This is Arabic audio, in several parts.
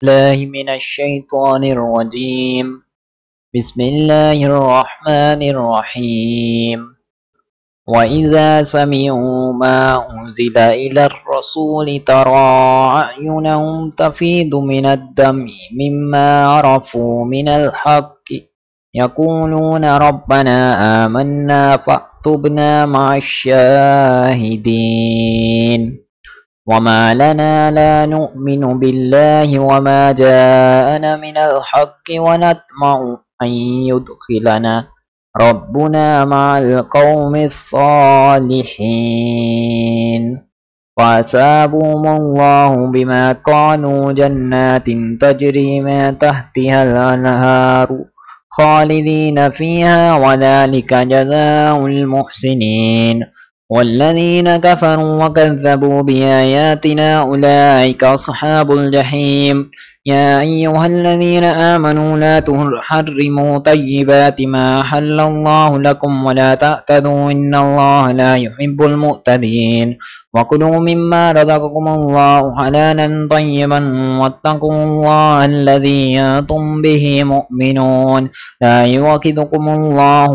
الله من الشيطان الرجيم. بسم الله الرحمن الرحيم. وإذا سمعوا ما أنزل إلى الرسول ترى أعينهم تفيض من الدمع مما عرفوا من الحق يقولون ربنا آمنا فاكتبنا مع الشاهدين. وما لنا لا نؤمن بالله وما جاءنا من الحق ونطمع أن يدخلنا ربنا مع القوم الصالحين. فأصابهم الله بما كانوا جنات تجري من تحتها الأنهار خالدين فيها وذلك جزاء المحسنين. والذين كفروا وكذبوا بآياتنا أولئك أصحاب الجحيم. يا أيها الذين آمنوا لا تحرموا طيبات ما أحل الله لكم ولا تعتدوا إن الله لا يحب المعتدين. وكلوا مما رزقكم الله حلالا طيبا واتقوا الله الذي أنتم به مؤمنون. لا يؤاخذكم الله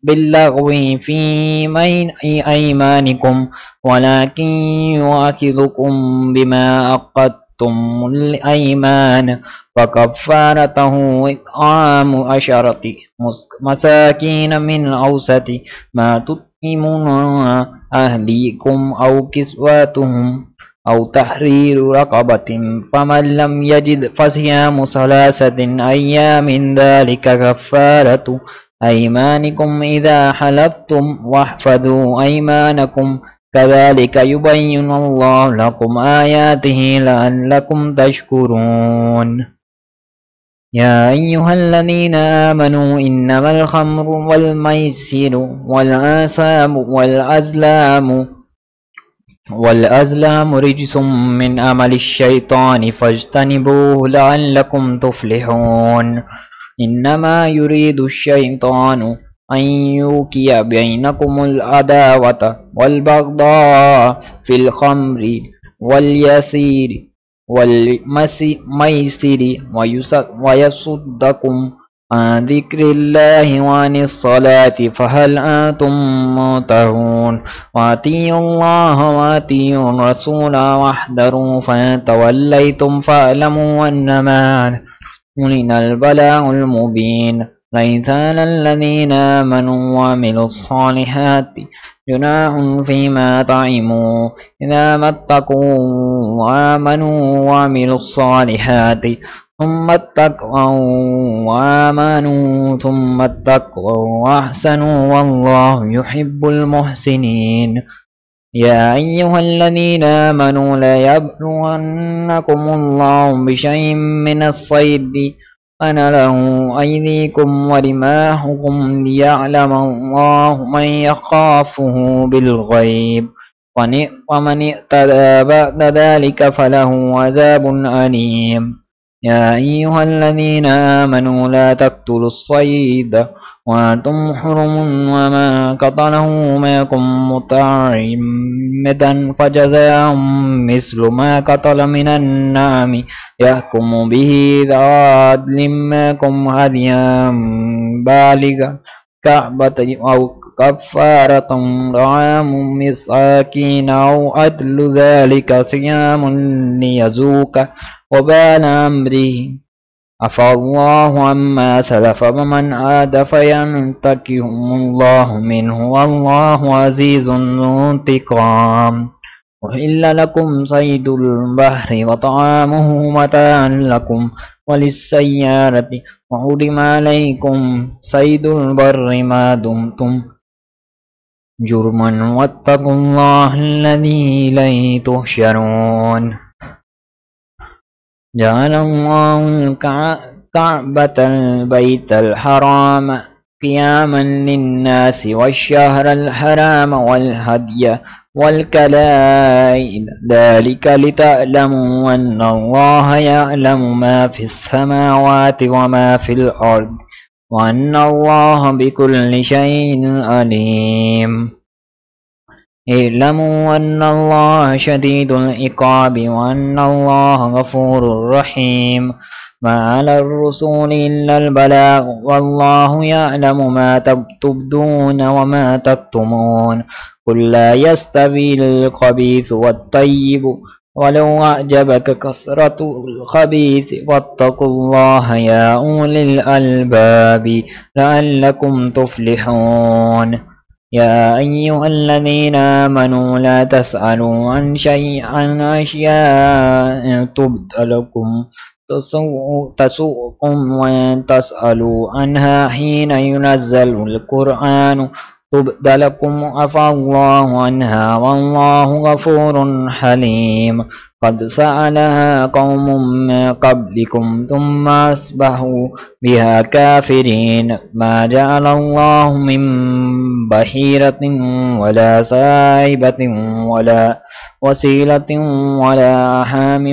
باللغو في أيمانكم ولكن يؤاخذكم بما عقدتم الأيمان. فكفارته إطعام 10 مساكين من أوسط ما تطعمون أهليكم أو كسوتهم أو تحرير رقبة فمن لم يجد فصيام 3 أيام ذلك كفارة أيمانكم إذا حلفتم واحفظوا أيمانكم كذلك يبين الله لكم آياته لعلكم تشكرون. يا أيها الذين آمنوا إنما الخمر والميسر والأزلام رجس من عمل الشيطان فاجتنبوه لعلكم تفلحون. إنما يريد الشيطان أن يوقع بينكم العداوة والبغضاء في الخمر واليسير والميسر ويصدكم عن ذكر الله وعن الصلاة فهل أنتم منتهون. وأطيعوا الله وأطيعوا الرسول واحذروا فإن توليتم فاعلموا أنما علينا البلاغ المبين. ليس على الذين آمنوا وعملوا الصالحات جناح فيما طعموا إذا ما اتقوا وآمنوا وعملوا الصالحات ثم اتقوا وآمنوا ثم اتقوا وأحسنوا والله يحب المحسنين. يا أيها الذين آمنوا لا يبلونكم الله بشيء من الصيد فنله أيديكم ورماحكم ليعلم الله من يخافه بالغيب ومن اعتدى بعد ذلك فله عذاب أليم. يا أيها الذين آمنوا لا تقتلوا الصيد وأنتم حرم وما قتله منكم متعمدا فجزاء مثل ما قتل من النعم يحكم به ذو عدل منكم هديا بالغ كعبة أو كفارة طعام مساكين أو عدل ذلك صيام ليذوق وبال أمره عفى الله عما سلف ومن عاد فينتقم الله منه والله عزيز ذو انتقام. أحل لكم صيد البحر وطعامه متاعا لكم وللسيارة وحرم عليكم صيد البر ما دمتم جرما واتقوا الله الذي إليه تحشرون. جعل الله الكعبة البيت الحرام قياما للناس والشهر الحرام والهدي والكلائد ذلك لتعلموا أن الله يعلم ما في السماوات وما في الأرض وأن الله بكل شيء عليم. اعلموا أن الله شديد العقاب وأن الله غفور رحيم. ما على الرسول إلا البلاغ والله يعلم ما تبدون وما تكتمون. قل لا يستوي الخبيث والطيب ولو أعجبك كثرة الخبيث واتقوا الله يا أولي الألباب لعلكم تفلحون. يا أيها الذين آمنوا لا تسألوا عن شيء عن أشياء تبد لكم تسوءكم وإن تسألوا عنها حين ينزل القرآن تبد لكم عفى الله عنها والله غفور حليم. قد سألها قوم من قبلكم ثم أصبحوا بها كافرين. ما جعل الله من بحيرة ولا سائبة ولا وسيلة ولا حام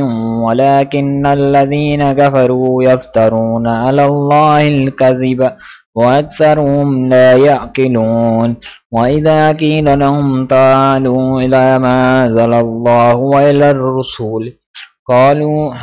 ولكن الذين كفروا يفترون على الله الكذب وأكثرهم لا يعقلون. وإذا قيل لهم تعالوا إلى ما أنزل الله وإلى الرسول قالوا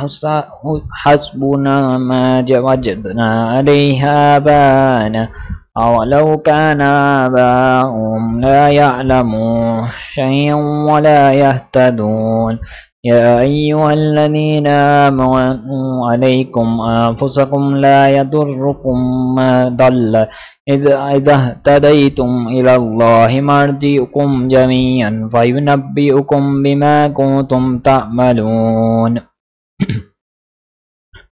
حسبنا ما وجدنا عليه آباءنا أولو كان آباؤهم لا يعلمون شيئا ولا يهتدون. يا أيها الذين آمنوا عليكم أنفسكم لا يضركم ما ضل إذا اهتديتم إلى الله مرجعكم جميعا فينبئكم بما كنتم تعملون.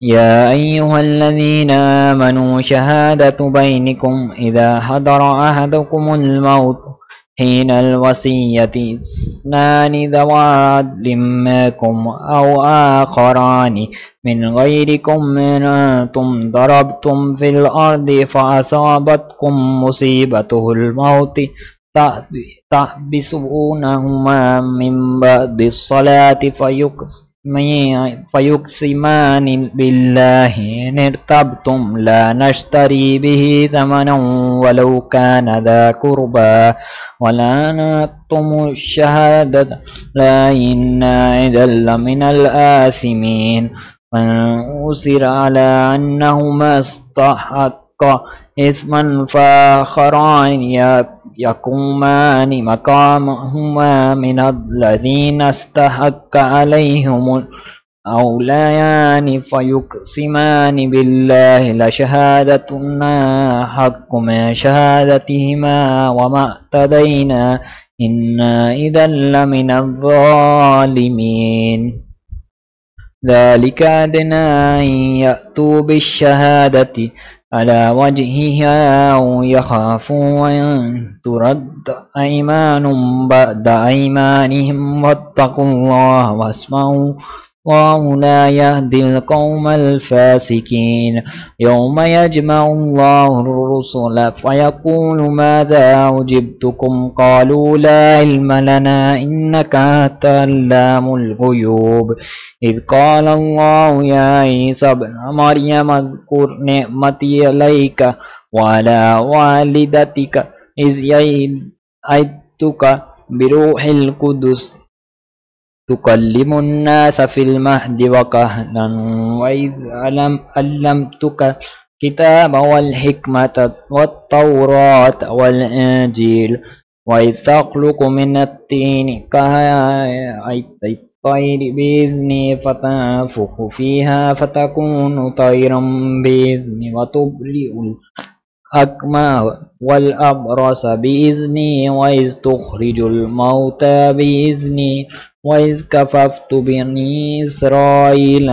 يا أيها الذين آمنوا شهادة بينكم إذا حضر أحدكم الموت حين الوصية اثنان ذوى عدل منكم أو آخران من غيركم إن أنتم ضربتم في الأرض فأصابتكم مصيبة الموت تحبسونهما من بعد الصلاة فيقسمان بالله إن ارتبتم لا نشتري به ثمنا ولو كان ذا قربى ولا نكتم الشهادة لا إنا إذا لمن الآثمين. من أُصِرَ على أنهما استحقا إثما فآخران يقومان مقامهما من الذين استحق عليهم الأوليان فيقسمان بالله لشهادتنا حق من شهادتهما وما اعتدينا إنا إذا لمن الظالمين. ذلك أدنى أن يأتوا بالشهادة على وجهها أو يخافوا أن ترد أيمان بعد أيمانهم واتقوا الله واسمعوا والله لا يهدي القوم الفاسقين. يوم يجمع الله الرسل فيقول ماذا أجبتكم قالوا لا علم لنا إنك أنت علام الغيوب. إذ قال الله يا عيسى ابن مريم اذكر نعمتي عليك وعلى والدتك إذ أيدتك بروح القدس تكلم الناس في المهد وكهلا وإذ علمتك الكتاب والحكمة والتوراة والإنجيل وإذ تخلق من الطين كهيئة الطير بإذني فتنفخ فيها فتكون طيرا بإذني وتبرئ الأكمى والأبرص بإذني وإذ تخرج الموتى بإذني وإذ كففت بني إسرائيل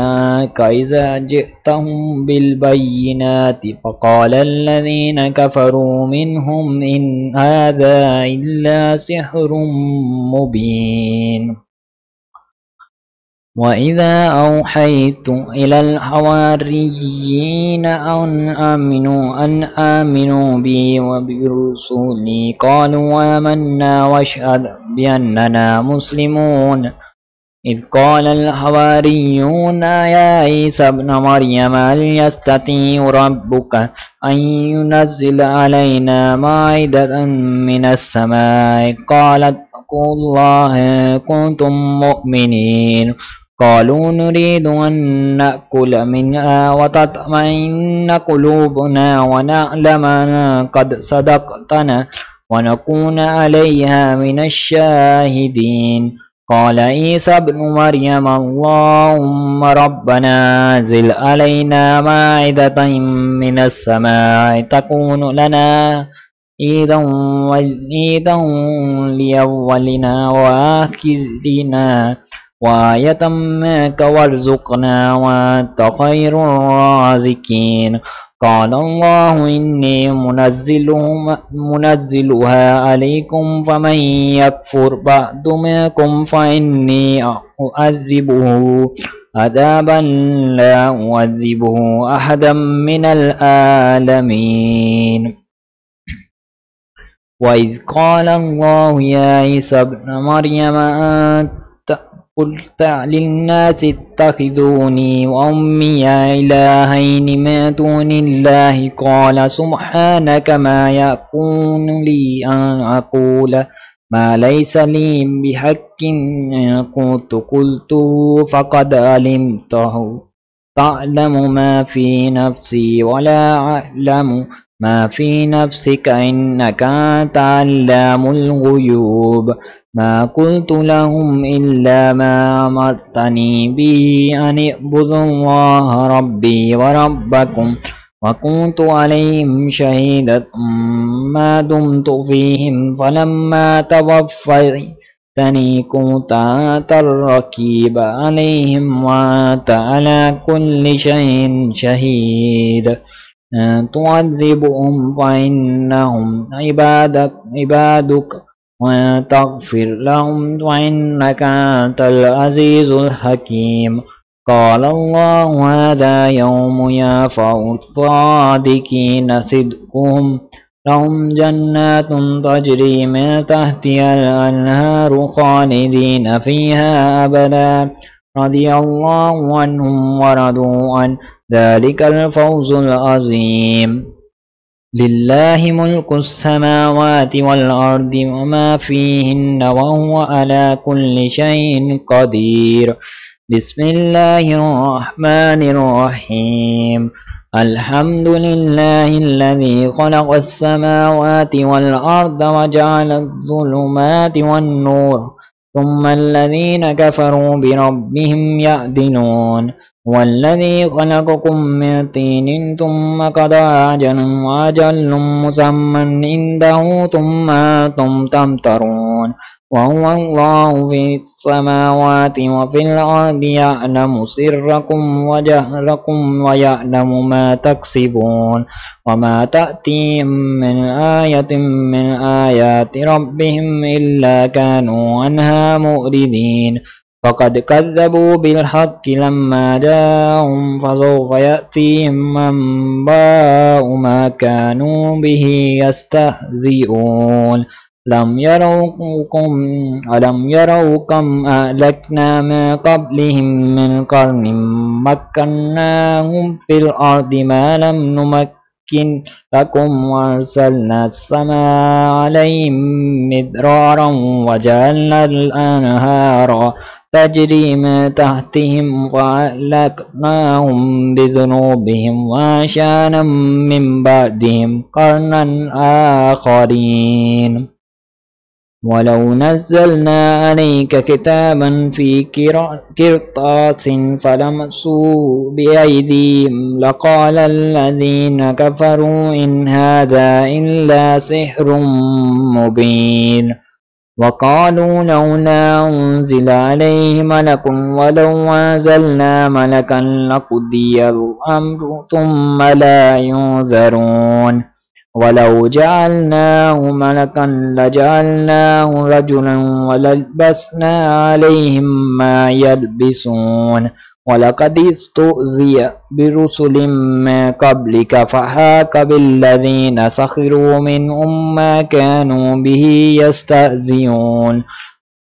إذا جئتهم بالبينات فقال الذين كفروا منهم إن هذا إلا سحر مبين. وإذا أوحيت إلى الحواريين أن آمنوا بي وبرسولي قالوا آمنا واشهد بأننا مسلمون. إذ قال الحواريون يا عيسى ابن مريم هل يستطيع ربك أن ينزل علينا مائدة من السماء واتقوا الله إن كنتم مؤمنين قالوا نريد أن نأكل منها وتطمئن قلوبنا ونعلم أن قد صدقتنا ونكون عليها من الشاهدين قال عيسى ابن مريم اللهم ربنا أنزل علينا مائدة من السماء تكون لنا عيدا لأولنا وآخرنا وآية منك وارزقنا وأنت خير الرازقين قال الله إني منزلها عليكم فمن يكفر بعد منكم فإني أعذبه عذابا لا أعذبه أحدا من العالمين وإذ قال الله يا عيسى ابن مريم أنت قلت للناس اتخذوني وأمي إلهين من دون الله قال سبحانك ما يكون لي أن أقول ما ليس لي بحق إن كنت قلته فقد علمته تعلم ما في نفسي ولا أعلم ما في نفسك إنك أنت علام الغيوب ما قلت لهم إلا ما أمرتني به أن اعبدوا الله ربي وربكم وكنت عليهم شهيدا ما دمت فيهم فلما توفيتني كنت أنت الرقيب عليهم وأنت على كل شيء شهيد تعذبهم فإنهم عبادك وتغفر لهم فإنك أنت العزيز الحكيم قال الله هذا يوم ينفع الصادقين صدقهم لهم جنات تجري من تحتها الأنهار خالدين فيها أبدا رضي الله عنهم ورضوا عن ذلك الفوز العظيم لله ملك السماوات والأرض وما فيهن وهو على كل شيء قدير بسم الله الرحمن الرحيم الحمد لله الذي خلق السماوات والأرض وجعل الظلمات والنور ثم الذين كفروا بربهم يعدلون والذي خلقكم من طين ثم قضى أجلا وأجل مسمى عنده ثم أنتم تمترون وهو الله في السماوات وفي الأرض يعلم سركم وجهركم ويعلم ما تكسبون وما تأتيهم من آية من آيات ربهم إلا كانوا عنها مؤردين فقد كذبوا بالحق لما جاءهم فسوف يأتيهم أنباء ما كانوا به يستهزئون ألم يروا كم أهلكنا من قبلهم من قرن مكناهم في الأرض ما لم نمكن لكم وأرسلنا السماء عليهم مدرارا وجعلنا الأنهار تجري من تحتهم فأهلكناهم بذنوبهم وأنشأنا من بعدهم قرنا آخرين ولو نزلنا عليك كتابا في قرطاس فلمسوه بأيديهم لقال الذين كفروا إن هذا إلا سحر مبين وقالوا لولا أنزل عليه ملك ولو أنزلنا ملكا لقضي الأمر ثم لا ينذرون ولو جعلناه ملكا لجعلناه رجلا وللبسنا عليهم ما يلبسون ولقد استهزئ برسل من قبلك فحاق بالذين سخروا منهم ما كانوا به يستهزئون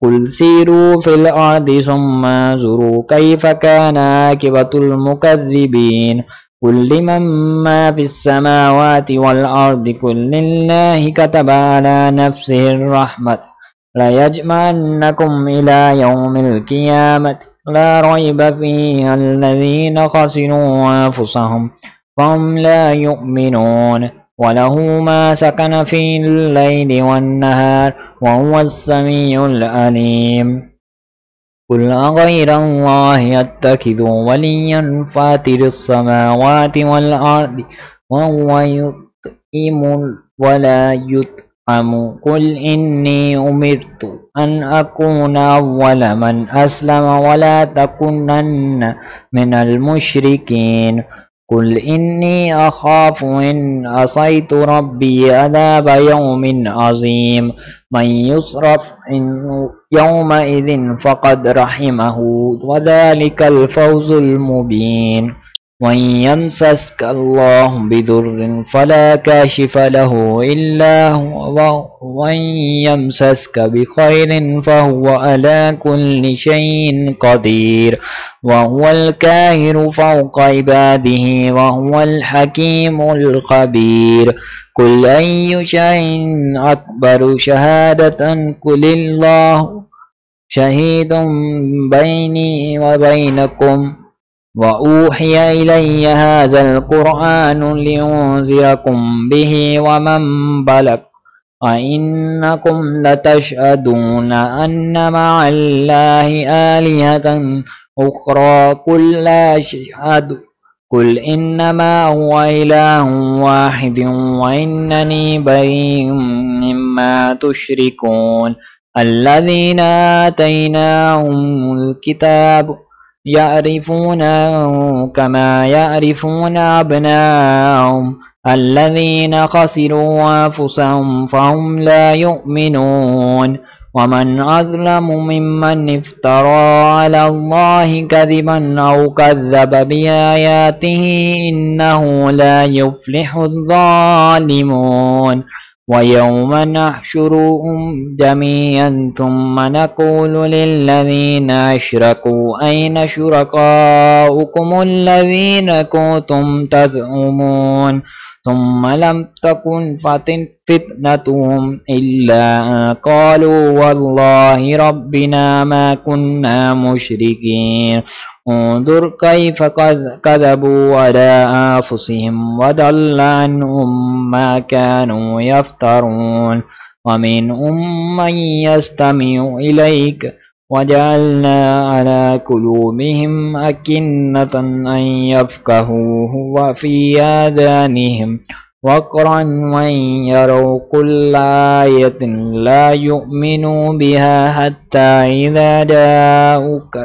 قل سيروا في الأرض ثم انظروا كيف كان عاقبة المكذبين قل لمن ما في السماوات والأرض قل لله كتب على نفسه الرحمة ليجمعنكم إلى يوم القيامة لا ريب فيه الذين خسروا أنفسهم فهم لا يؤمنون وله ما سكن في الليل والنهار وهو السميع العليم قل أغير الله يتخذ وليا فاتر السماوات والأرض وهو يطعم ولا يطعم قل إني أمرت أن أكون أول من أسلم ولا تكونن من المشركين قل إني أخاف إن عصيت ربي عذاب يوم عظيم من يصرف يومئذ فقد رحمه وذلك الفوز المبين وإن يمسسك الله بضر فلا كاشف له إلا هو وإن يمسسك بخير فهو على كل شيء قدير وهو القاهر فوق عباده وهو الحكيم الخبير قل أي شيء أكبر شهادة قل الله شهيد بيني وبينكم وأوحي إلي هذا القرآن لينذركم به ومن بلغ أئنكم لتشهدون أن مع الله آلهة أخرى قل لا أشهد قل إنما هو إله واحد وإنني بريء مما تشركون الذين آتيناهم الكتاب يعرفونه كما يعرفون أبناءهم الذين خسروا أنفسهم فهم لا يؤمنون ومن أظلم ممن افترى على الله كذبا أو كذب بآياته إنه لا يفلح الظالمون ويوم نحشرهم جميعا ثم نقول للذين أشركوا أين شركاؤكم الذين كنتم تزعمون ثم لم تكن فتنتهم إلا قالوا والله ربنا ما كنا مشركين انظر كيف كذبوا على أنفسهم وضل عنهم ما كانوا يفترون ومنهم من يستمع إليك وجعلنا على قلوبهم أكنة أن يفقهوه وفي آذانهم وقرا وإن يروا كل آية لا يؤمنوا بها حتى إذا جاءوك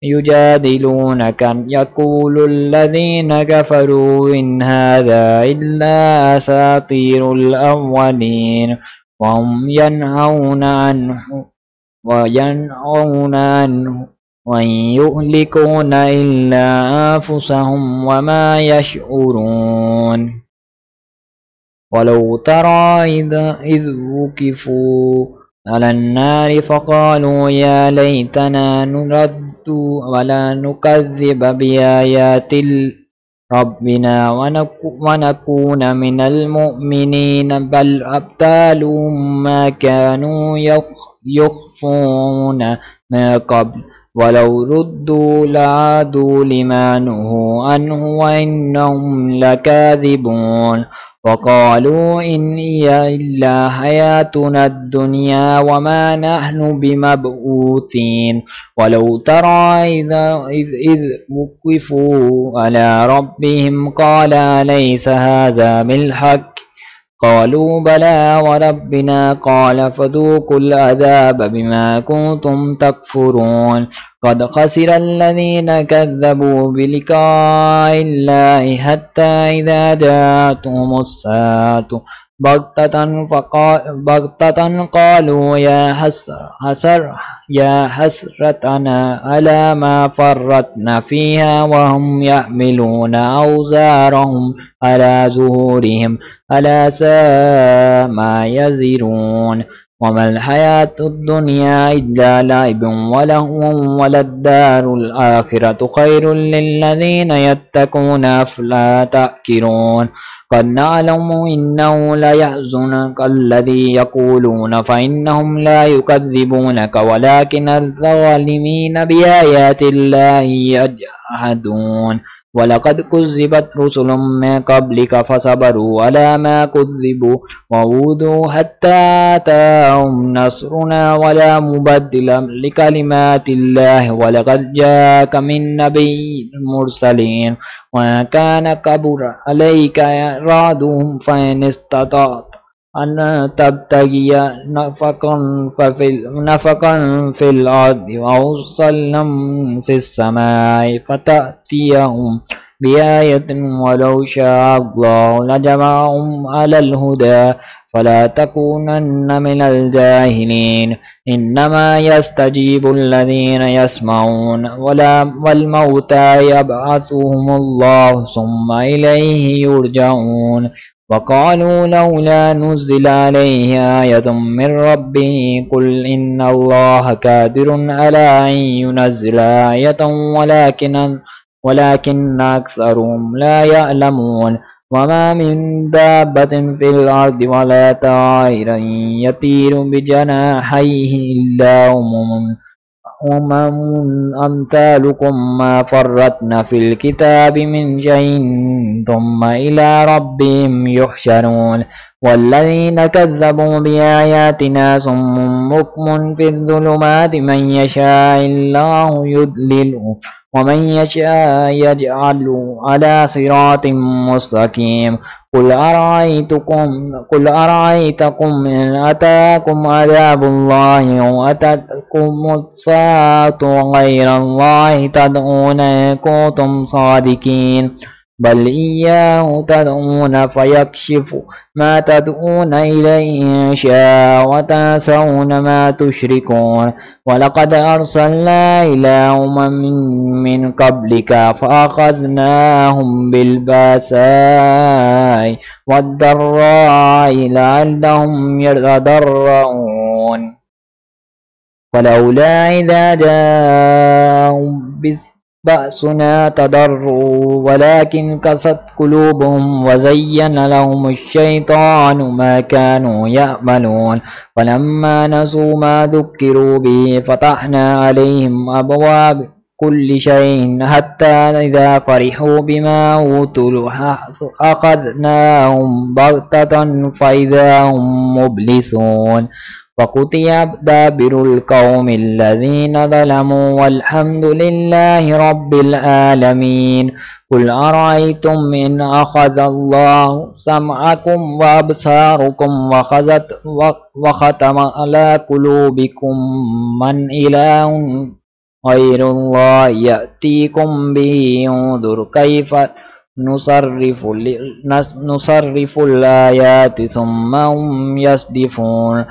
يجادلونك يقول الذين كفروا إن هذا إلا أساطير الأولين وهم ينهون عنه وإن يهلكون إلا أنفسهم وما يشعرون ولو ترى إذ وقفوا على النار فقالوا يا ليتنا نرد ولا نكذب بآيات ربنا ونكون من المؤمنين بل أبطالهم ما كانوا يخفون ما قبل ولو ردوا لعادوا لما نهوا عنه وإنهم لكاذبون وقالوا إن هي إلا حياتنا الدنيا وما نحن بمبعوثين ولو ترى إذ وقفوا على ربهم قال أليس هذا بالحق قالوا بلى وربنا قال فذوقوا العذاب بما كنتم تكفرون قد خسر الذين كذبوا بلقاء الله حتى إذا جاءتهم الساعة بغتة قالوا يا حسرتنا على ما فرطنا فيها وهم يحملون أوزارهم على ظهورهم ألا ساء ما يزرون وما الحياة الدنيا إلا لعب ولهو وللدار الآخرة خير للذين يتقون أفلا تأكلون قد نعلم إنه ليحزنك الذي يقولون فإنهم لا يكذبونك ولكن الظالمين بآيات الله يجحدون ولقد كذبت رسل من قبلك فصبروا على ما كذبوا وأوذوا حتى أتاهم نصرنا ولا مبدل لكلمات الله ولقد جاءك من نبي المرسلين وما كان كبر عليك إعراضهم فإن استطعت أن تبتغي نفقا في الأرض أو سلما في السماء فتأتيهم بآية ولو شاء الله لجمعهم على الهدى فلا تكونن من الجاهلين إنما يستجيب الذين يسمعون والموتى يبعثهم الله ثم إليه يرجعون وقالوا لولا نزل عليه آية من ربه قل إن الله قادر على أن ينزل آية ولكن أكثرهم لا يعلمون وما من دابة في الأرض ولا طائر يطير بجناحيه إلا أمثالكم ما فرطنا في الكتاب من شيء ثم إلى ربهم يحشرون والذين كذبوا بآياتنا صم بكم في الظلمات من يشاء الله يضلله ومن يشاء يجعله على صراط مستقيم قل أرأيتكم إن أتاكم عذاب الله وأتتكم الساعة غير الله تدعون إن كنتم صادقين بل إياه تدعون فيكشف ما تدعون إليه إن شاء وتنسون ما تشركون ولقد أرسلنا إلى من قبلك فأخذناهم بالبأساء والضراء لعلهم يتضرعون ولولا إذا جاءوا بأسنا تضروا ولكن قست قلوبهم وزين لهم الشيطان ما كانوا يعملون فلما نسوا ما ذكروا به فتحنا عليهم أبواب كل شيء حتى إذا فرحوا بما أوتوا أخذناهم بغتة فإذا هم مبلسون وقطع دابر القوم الذين ظلموا والحمد لله رب العالمين قل أرأيتم إن أخذ الله سمعكم وأبصاركم وختم على قلوبكم من إله غير الله يأتيكم به انظر كيف نصرف الآيات ثم هم يصدفون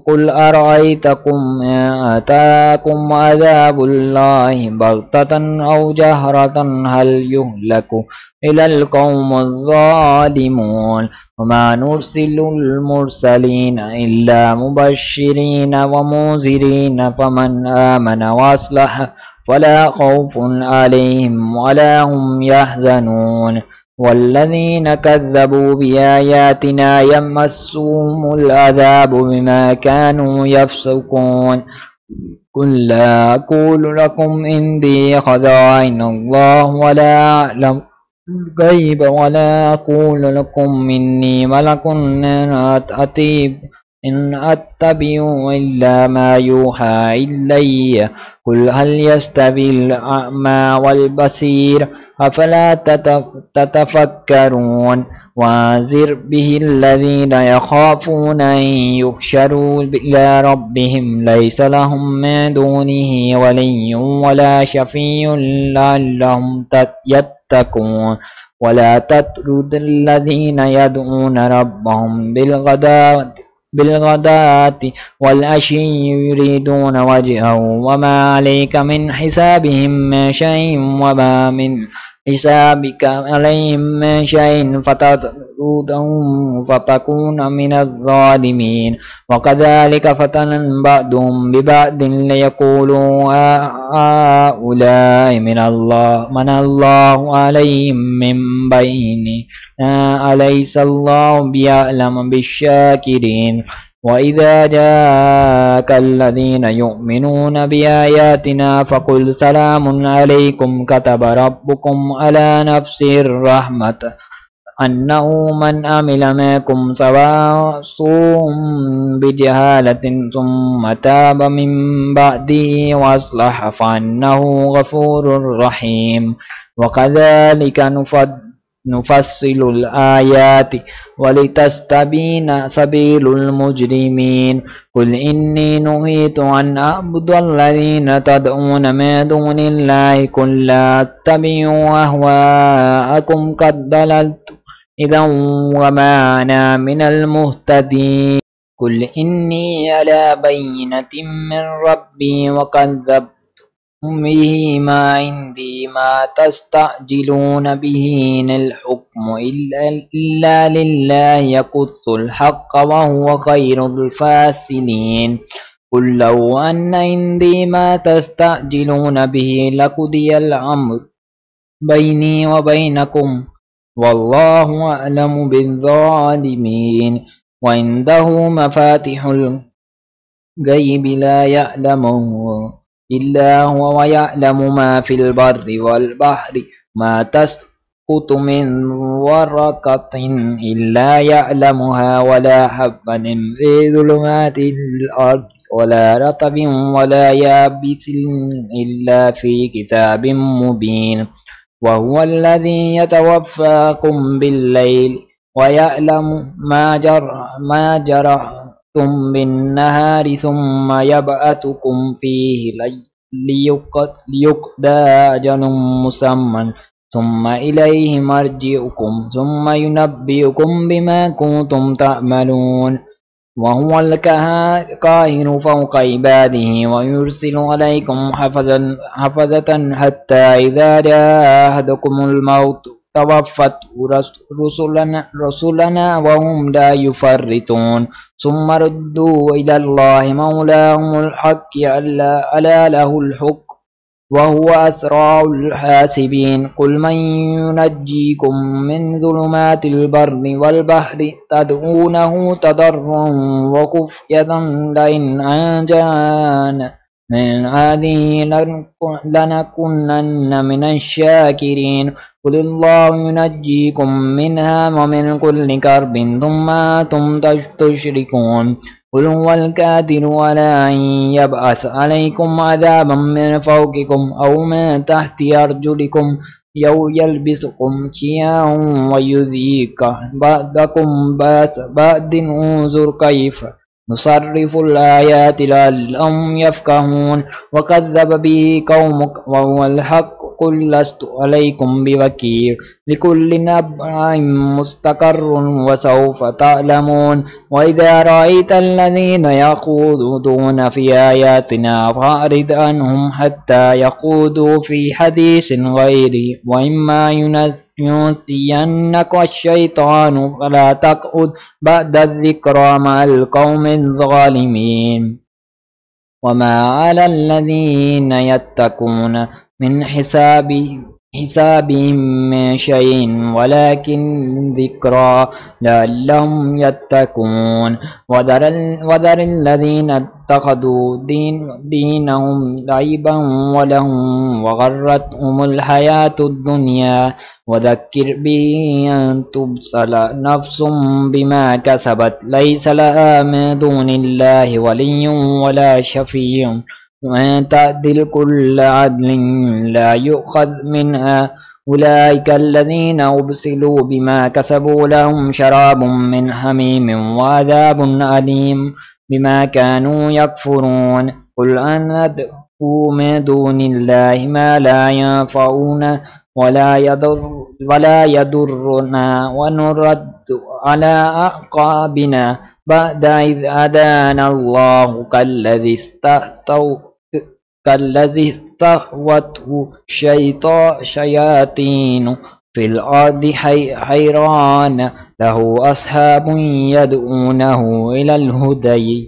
قل أرأيتكم إن أتاكم عذاب الله بغتة أو جهرة هل يهلك إلى القوم الظالمون وما نرسل المرسلين إلا مبشرين ومنذرين فمن آمن وأصلح فلا خوف عليهم ولا هم يحزنون والذين كذبوا بآياتنا يمسهم العذاب بما كانوا يفسقون قل لا أقول لكم إني خزائن الله ولا أعلم الغيب ولا أقول لكم إني ملك إن أتبع إلا ما يوحى إلي قل هل يستوي الأعمى والبصير أفلا تتفكرون وأنذر به الذين يخافون أن يحشروا إلى ربهم ليس لهم من دونه ولي ولا شفيع لعلهم يتقون ولا تطرد الذين يدعون ربهم بالغداة والعشي يريدون وجهه وما عليك من حسابهم من شيء وما من حسابك عليهم من شيء فتطردهم فتكون من الظالمين وكذلك فتن بعضهم ببعض ليقولوا هؤلاء من الله عليهم من بيننا أليس الله بأعلم بالشاكرين وإذا جاءك الذين يؤمنون بآياتنا فقل سلام عليكم كتب ربكم على نفسه الرحمة أنه من عمل منكم سوء بجهالة ثم تاب من بعده وأصلح فأنه غفور رحيم وكذلك نفصل الآيات ولتستبين سبيل المجرمين قل إني نهيت أن أعبد الذين تدعون من دون الله قل لا اتبعوا أهواءكم قد ضللت إذا وما أنا من المهتدين قل إني على بينة من ربي وكذبت به ما عندي ما تستعجلون به إن الحكم إلا لله يقص الحق وهو خير الفاصلين قل لو أن عندي ما تستعجلون به لقضي الأمر بيني وبينكم والله أعلم بالظالمين وعنده مفاتح الغيب لا يعلمه إلا هو ويعلم ما في البر والبحر ما تسقط من ورقة إلا يعلمها ولا حبة في ظلمات الأرض ولا رطب ولا يابس إلا في كتاب مبين وهو الذي يتوفاكم بالليل ويعلم ما جرحتم بالنهار ثم يبعثكم فيه ليقضى أجل مسمى ثم إليه مرجعكم ثم ينبئكم بما كنتم تعملون وهو القاهر فوق عباده ويرسل عليكم حفظة حتى إذا جاء أحدكم الموت توفته رسلنا وهم لا يفرطون ثم ردوا إلى الله مولاهم الحق ألا له الحكم وهو أسرع الحاسبين قل من ينجيكم من ظلمات البر والبحر تدعونه تضرعا وخفية لئن أنجانا من هذه لنكونن من الشاكرين قل الله ينجيكم منها ومن كل كرب ثم أنتم تشركون قل هو القادر على أن يبعث عليكم عذابا من فوقكم أو من تحت أرجلكم أو يلبسكم شيعا ويذيق بعضكم بأس بعض انظر كيف نصرف الآيات لعلهم يفقهون وكذب به قومك وهو الحق قل لست عليكم بوكيل لكل نبأ مستقر وسوف تعلمون وإذا رأيت الذين يخوضون في آياتنا فأعرض عنهم حتى يخوضوا في حديث غيره وإما ينسينك الشيطان فلا تقعد بعد الذكرى مع القوم الظالمين وما على الذين يتقون من حسابهم من شيء ولكن ذكرى لعلهم يتقون وذر الذين اتخذوا دينهم لعبا ولهم وغرتهم الحياة الدنيا وذكر به أن تبصل نفس بما كسبت ليس لها من دون الله ولي ولا شفيع وإن تعدل كل عدل لا يؤخذ منها أولئك الذين أبسلوا بما كسبوا لهم شراب من حميم وعذاب أليم بما كانوا يكفرون قل أن ندعو من دون الله ما لا ينفعنا ولا يضرنا ونرد على أعقابنا بعد إذ هدانا الله كالذي استهوته شياطين في الأرض حيران له أصحاب يدعونه إلى الهدى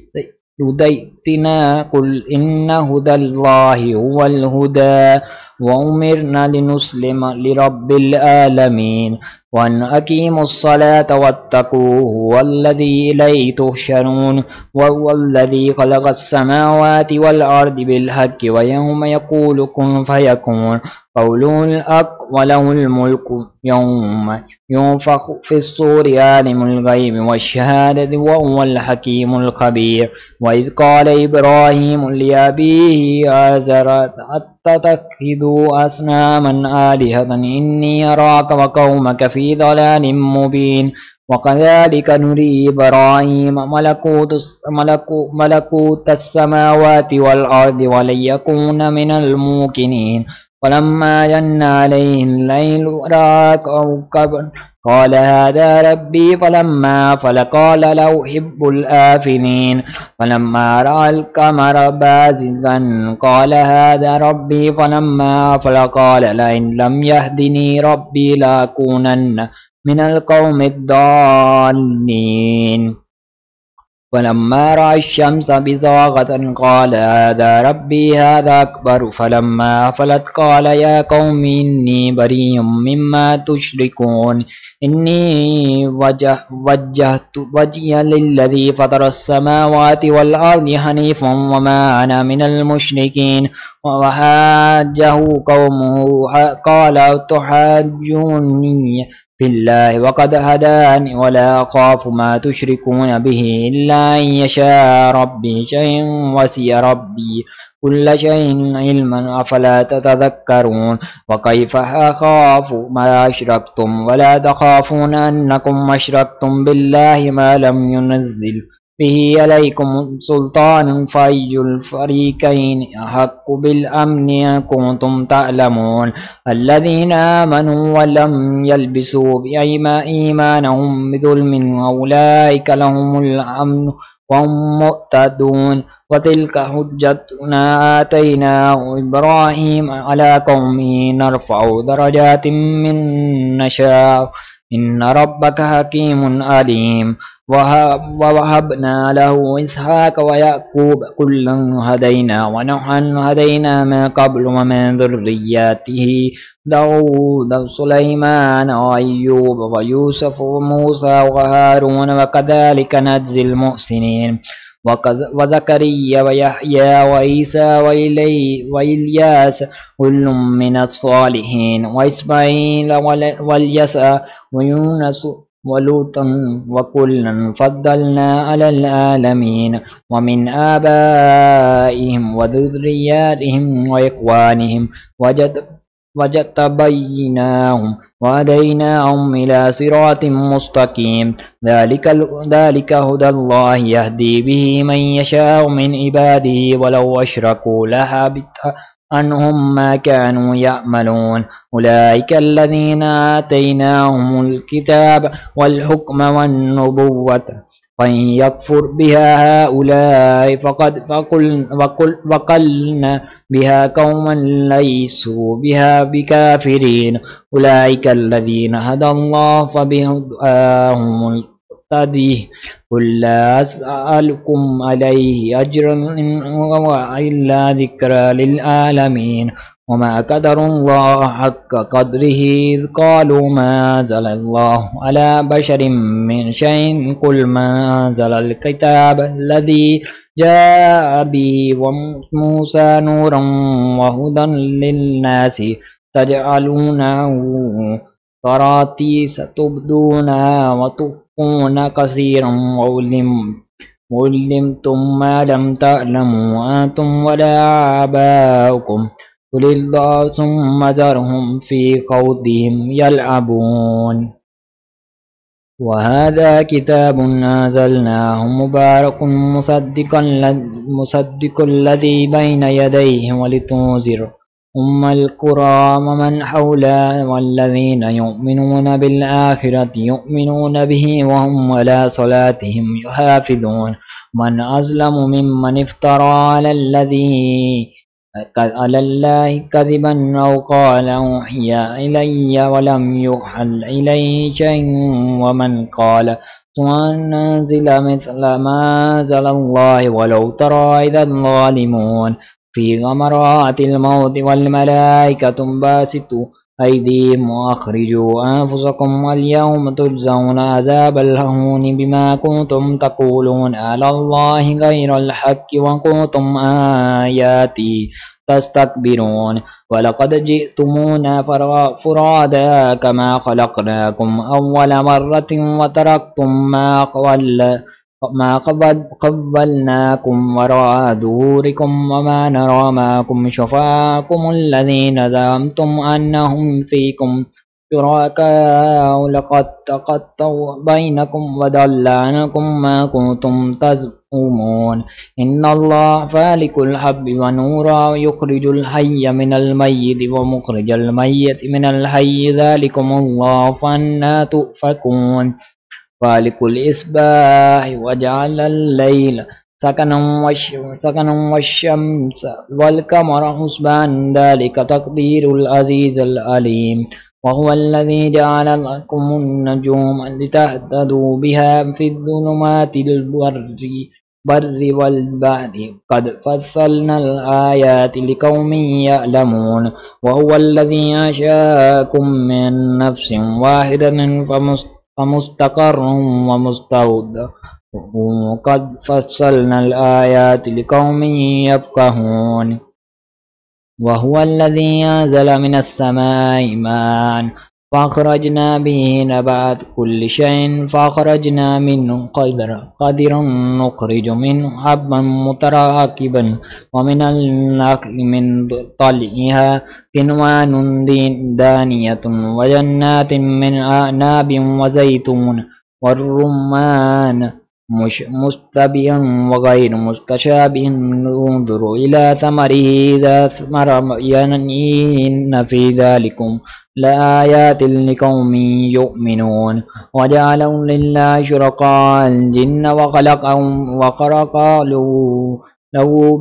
ائتنا قل إن هدى الله هو الهدى وأمرنا لنسلم لرب العالمين وأن أقيموا الصلاة واتقوه هو الذي إليه تحشرون وهو الذي خلق السماوات والأرض بالحق ويوم يقول كن فيكون قوله الحق وله الملك يوم ينفخ في الصور عالم الغيب والشهادة وهو الحكيم الخبير وإذ قال إبراهيم لأبيه آزر أتتخذوا أصناما آلهة إني أراك وقومك في ضلال مبين وكذلك نري إبراهيم ملكوت السماوات والأرض وليكون من الموقنين فلما جن عليه الليل رأى كوكبا قال هذا ربي فلما أفل قال لا أحب الآفلين فلما رأى القمر بازغا قال هذا ربي فلما أفل قال لئن لم يهدني ربي لأكونن من القوم الضالين فلما رأى الشمس بزاغة قال هذا ربي هذا أكبر فلما أفلت قال يا قوم إني بريء مما تشركون إني وجهت وجهي للذي فطر السماوات والأرض حنيفا وما أنا من المشركين وحاجه قومه قال تحاجوني في الله وقد هداني ولا أخاف ما تشركون به إلا أن يشاء ربي شيء وسع ربي كل شيء علما أفلا تتذكرون وكيف أخاف ما أشركتم ولا تخافون أنكم أشركتم بالله ما لم ينزل به عليكم سلطان فأي الفريقين أحق بالأمن إن كنتم تعلمون الذين آمنوا ولم يلبسوا إيمانهم بظلم أولئك لهم الأمن وهم مهتدون وتلك حجتنا آتيناه إبراهيم على قومه نرفع درجات من نشاء إن ربك حكيم عليم ووهبنا له إسحاق ويعقوب كلا هدينا ونوحا هدينا من قبل ومن ذرياته داود وسليمان وأيوب ويوسف وموسى وهارون وكذلك نجزي المحسنين وزكريا ويحيى وعيسى وإلياس كل من الصالحين وإسماعيل واليسع ويونس ولوطا وكلا فضلنا على العالمين ومن آبائهم وذرياتهم وإخوانهم وجتبيناهم وهديناهم إلى صراط مستقيم ذلك هدى الله يهدي به من يشاء من عباده ولو أشركوا لحبط عنهم ما كانوا يعملون أولئك الذين آتيناهم الكتاب والحكم والنبوة وإن يكفر بها هؤلاء وقلنا بها قوما ليسوا بها بكافرين أولئك الذين هدى الله فبهداهم مقتديه قل لا أسألكم عليه أجرا إن هو إلا ذكرى للعالمين وما قدروا الله حق قدره إذ قالوا ما أنزل الله على بشر من شيء قل ما أنزل الكتاب الذي جاء به وموسى نورا وهدى للناس تجعلونه قراطيس تبدونها وتخفون كثيرا وعلمتم ما لم تعلموا أنتم ولا آباؤكم قل الله ثم ذرهم في خوضهم يلعبون وهذا كتاب أنزلناه مبارك مصدق الذي بين يديه ولتنذر القرى ومن حولها والذين يؤمنون بالآخرة يؤمنون به وهم على صلاتهم يحافظون من أظلم ممن افترى على على الله كذبا أو قال أوحي إلي ولم يوحى إليه شيء ومن قال وأنزل مثل ما أنزل الله ولو ترى إذا الظالمون في غمرات الموت والملائكة باسطوا أيديهم وأخرجوا أنفسكم واليوم تجزون عذاب الهون بما كنتم تقولون على الله غير الحق وكنتم آياتي تستكبرون ولقد جئتمونا فرادا كما خلقناكم أول مرة وتركتم ما قبلناكم وراء ظهوركم وما نرى معكم شفاعكم الذين زعمتم أنهم فيكم شركاء لقد تقطعوا بينكم وضل عنكم ما كنتم تزعمون إن الله فالق الحب ونورا يخرج الحي من الميت ومخرج الميت من الحي ذلكم الله فأنى تؤفكون فالق الإصباح وجعل الليل سكنا والشمس والقمر حسبان ذلك تقدير العزيز العليم وهو الذي جعل لكم النجوم لتهتدوا بها في الظلمات البر والبحر قد فصلنا الآيات لقوم يعلمون وهو الذي أنشأكم من نفس واحدة فمستقر ومستودع وقد فصلنا الآيات لقوم يفقهون وهو الذي أنزل من السماء ماء فأخرجنا به نبات كل شيء فأخرجنا منه قدرا نخرج منه حبا متراكبا ومن النخل من طلعها كنوان دانية وجنات من أعناب وزيتون والرمان مشتبها وغير مستشابه انظروا إلى ثمره إذا ثمر إن في ذلكم لآيات لقوم يؤمنون وجعلوا لله شركاء الجن وخلقوا له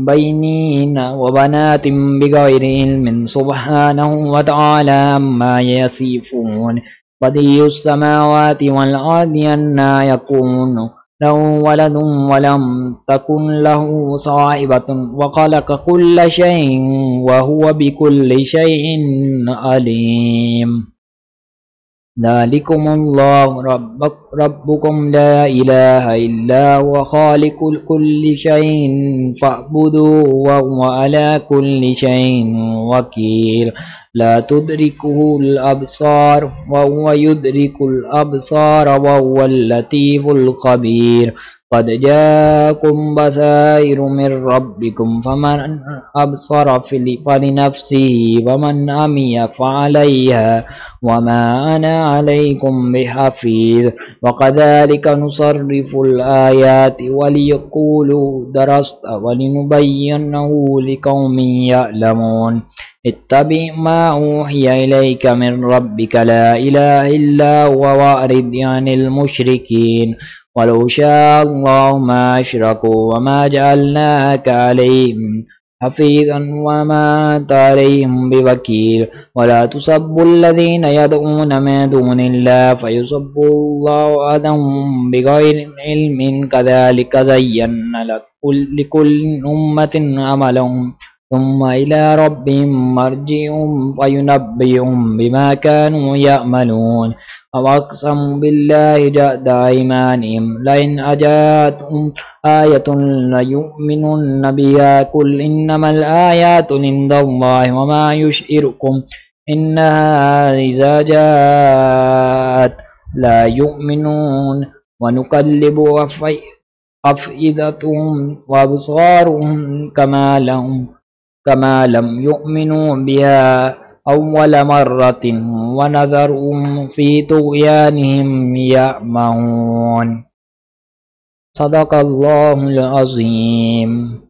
بنين وبنات بغير علم سبحانه وتعالى عما يصفون بديع السماوات والأرض أنى يكون له ولد ولم تكن له صاحبة وخلق كل شيء وهو بكل شيء عليم ذلكم الله ربكم لا إله إلا هو خالق كل شيء فاعبدوه وهو على كل شيء وكيل لا تدركه الأبصار وهو يدرك الأبصار وهو اللطيف الخبير قد جاءكم بصائر من ربكم فمن أبصر فلنفسه ومن عمي فعليها وما أنا عليكم بحفيظ وكذلك نصرف الآيات وليقولوا درست ولنبينه لقوم يعلمون اتبع ما أوحي إليك من ربك لا إله إلا هو وأعرض عن المشركين ولو شاء الله ما أشركوا وما جعلناك عليهم حفيظا وما أنت عليهم بوكيل ولا تسبوا الذين يدعون من دون الله فيسبوا الله عدوا بغير علم كذلك زينا لكل أمة عملهم ثم إلى ربهم مرجعهم فينبئهم بما كانوا يعملون وأقسموا بالله جهد أيمانهم لئن أجاءتهم آية ليؤمنن بها قل إنما الآيات عند الله وما يشعركم إنها إذا جاءت لا يؤمنون ونقلب أفئدتهم وأبصارهم كما لم يؤمنوا بها أول مرة ونذرهم في طغيانهم يعمهون صدق الله العظيم.